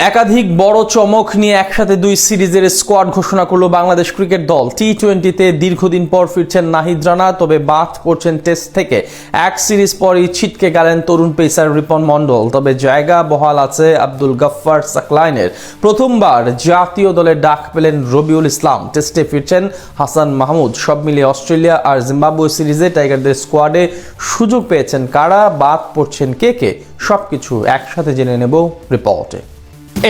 একাধিক বড় চমক নিয়ে একসাথে দুই সিরিজের স্কোয়াড ঘোষণা করলো বাংলাদেশ ক্রিকেট দল। টি-20তে দীর্ঘদিন পর ফিরছেন নাহিদ রানা, তবে বাদ পড়ছেন টেস্ট থেকে। এক সিরিজ পরই ছিটকে গেলেন তরুণ পেসার রিপন মন্ডল, তবে জায়গা বহাল আছে আব্দুল গাফফার সাকলাইনের। প্রথমবার জাতীয় দলের ডাক পেলেন রবিউল ইসলাম। টেস্টে ফিরছেন হাসান মাহমুদ। সব মিলিয়ে অস্ট্রেলিয়া আর জিম্বাবুয়ে সিরিজে টাইগারদের স্কোয়াডে সুযোগ পেয়েছেন কারা, বাদ পড়ছেন কে কে, সবকিছু একসাথে জেনে নেব রিপোর্টে।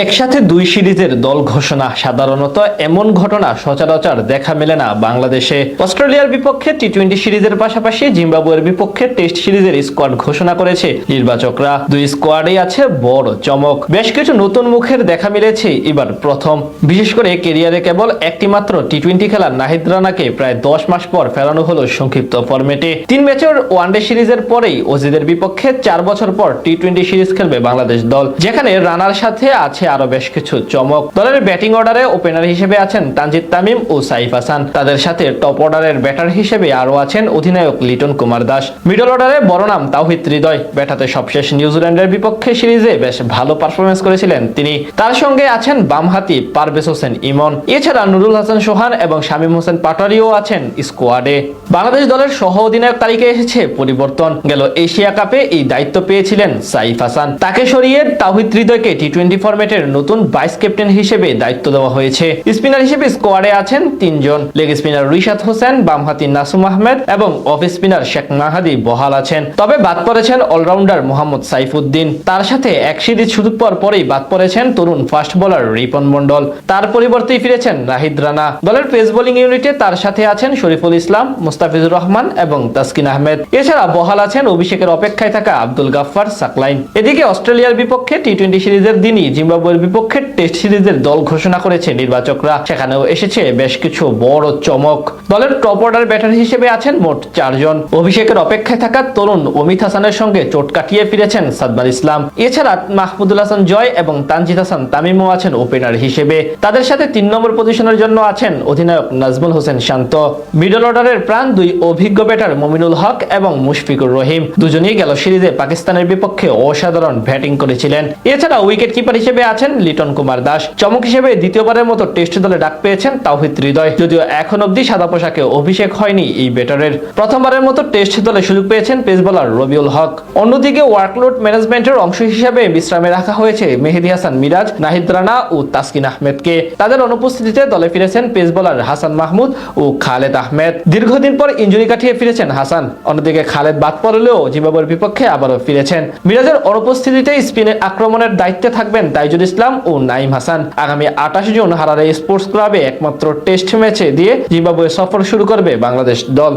একসাথে দুই সিরিজের দল ঘোষণা সাধারণত এমন ঘটনা সচরাচর দেখা মেলে না বাংলাদেশে। অস্ট্রেলিয়ার বিপক্ষে টি-20 সিরিজের পাশাপাশি জিম্বাবুয়ের বিপক্ষে টেস্ট সিরিজের স্কোয়াড ঘোষণা করেছে নির্বাচকরা। দুই স্কোয়াডেই আছে বড় চমক। বেশ কিছু নতুন মুখের দেখা মিলেছে এবার প্রথম। বিশেষ করে ক্যারিয়ারে কেবল একটি মাত্র টি-20 খেলা নাহিদ রানাকে প্রায় 10 মাস পর ফেরানো হলো সংক্ষিপ্ত ফরম্যাটে। 3 ম্যাচের ওয়ানডে সিরিজের পরেই অজিদের বিপক্ষে 4 বছর পর টি-20 সিরিজ খেলবে বাংলাদেশ দল, যেখানে রানার সাথে আছে আরো বেশ কিছু চমক। দলের ব্যাটিং অর্ডারে ওপেনার হিসেবে আছেন তানজিদ তামিম ও সাইফ হাসান। তাদের সাথে টপ অর্ডারের ব্যাটার হিসেবে আরো আছেন অধিনায়ক লিটন কুমার দাস। মিডল অর্ডারে বড় নাম তাওহিদ হৃদয়। ব্যাটাতে সবশেষ নিউজিল্যান্ডের বিপক্ষে সিরিজে বেশ ভালো পারফরমেন্স করেছিলেন তিনি। তার সঙ্গে আছেন বামহাতি পারভেজ হোসেন ইমন। এছাড়া নুরুল হাসান সোহান এবং শামীম হোসেন পাটোয়ারিও আছেন স্কোয়াডে। বাংলাদেশ দলের সহ অধিনায়ক তালিকায় এসেছে পরিবর্তন। গেল এশিয়া কাপে এই দায়িত্ব পেয়েছিলেন সাইফ হাসান। তাকে সরিয়ে তাওহিদ হৃদয়কে টি-20 ফরম্যাটের নতুন ভাইস ক্যাপ্টেন হিসেবে দায়িত্ব দেওয়া হয়েছে। স্পিনার হিসেবে স্কোয়াডে আছেন 3 জন। লেগ স্পিনার রিশাদ হোসেন, বামহাতি নাসুম আহমেদ এবং অফ স্পিনার শেখ মাহাদি বহাল আছেন। তবে বাদ পড়েছেন অলরাউন্ডার মোহাম্মদ সাইফুদ্দিন। তার সাথে এক সিরিজ শুরুর পরেই বাদ পড়েছেন তরুণ ফাস্ট বোলার রিপন মন্ডল। তার পরিবর্তে ফিরেছেন নাহিদ রানা। দলের পেস বোলিং ইউনিটে তার সাথে আছেন শরীফুল ইসলাম, মুস্তাফিজুর রহমান এবং তাসকিন আহমেদ। এছাড়া বহাল আছেন অভিষেকের অপেক্ষায় থাকা আব্দুল গাফফার সাকলাইন। এদিকে অস্ট্রেলিয়ার বিপক্ষে টি-20 সিরিজের দিনই জিম্বাবুয়ের বিপক্ষে টেস্ট সিরিজের দল ঘোষণা করেছে নির্বাচকরা। সেখানেও এসেছে বেশ কিছু বড় চমক। দলের টপ অর্ডার ব্যাটার হিসেবে আছেন মোট 4 জন। অভিষেকের অপেক্ষায় থাকা তরুণ অমিত হাসানের সঙ্গে চোট কাটিয়ে ফিরেছেন সাদমান ইসলাম। এছাড়া মাহমুদুল হাসান জয় এবং তানজিদ হাসান তামিমও আছেন ওপেনার হিসেবে। তাদের সাথে 3 নম্বর পজিশনের জন্য আছেন অধিনায়ক নাজমুল হোসেন শান্ত। মিডল অর্ডারের প্রাণ দুই অভিজ্ঞ ব্যাটার মমিনুল হক এবং মুশফিকুর রহিম। দুজনেই গেল সিরিজে পাকিস্তানের বিপক্ষে অসাধারণ ব্যাটিং করেছিলেন। এছাড়া উইকেট কিপার হিসেবে আছেন লিটন কুমার দাস। চমক হিসেবে দ্বিতীয়বারের মতো টেস্ট দলে ডাক পেয়েছেন তাওহিদ হৃদয়। যদিও এখন অবধি সাদা পোশাকে অভিষেক হয়নি এই ব্যাটারের। প্রথমবারের মতো টেস্ট দলে সুযোগ পেয়েছেন পেস বোলার রবিউল হক। অন্যদিকে ওয়ার্কলোড ম্যানেজমেন্টের অংশ হিসেবে বিশ্রামে রাখা হয়েছে মেহেদী হাসান মিরাজ, নাহিদ রানা ও তাসকিন আহমেদকে। তাদের অনুপস্থিতিতে দলে ফিরেছেন পেস বোলার হাসান মাহমুদ ও খালেদ আহমেদ। দীর্ঘদিন পর ইনজুরি কাটিয়ে ফিরেছেন হাসান। অন্যদিকে খালেদ বাদ পড়লেও জিম্বাবুয়ের বিপক্ষে আবারও ফিরেছেন। মিরাজের অনুপস্থিতিতে স্পিনের আক্রমণের দায়িত্বে থাকবেন তাইজুল ইসলাম ও নাইম হাসান। আগামী 28 জুন হারারে স্পোর্টস ক্লাবে একমাত্র টেস্ট ম্যাচে দিয়ে জিম্বাবুয়ে সফর শুরু করবে বাংলাদেশ দল।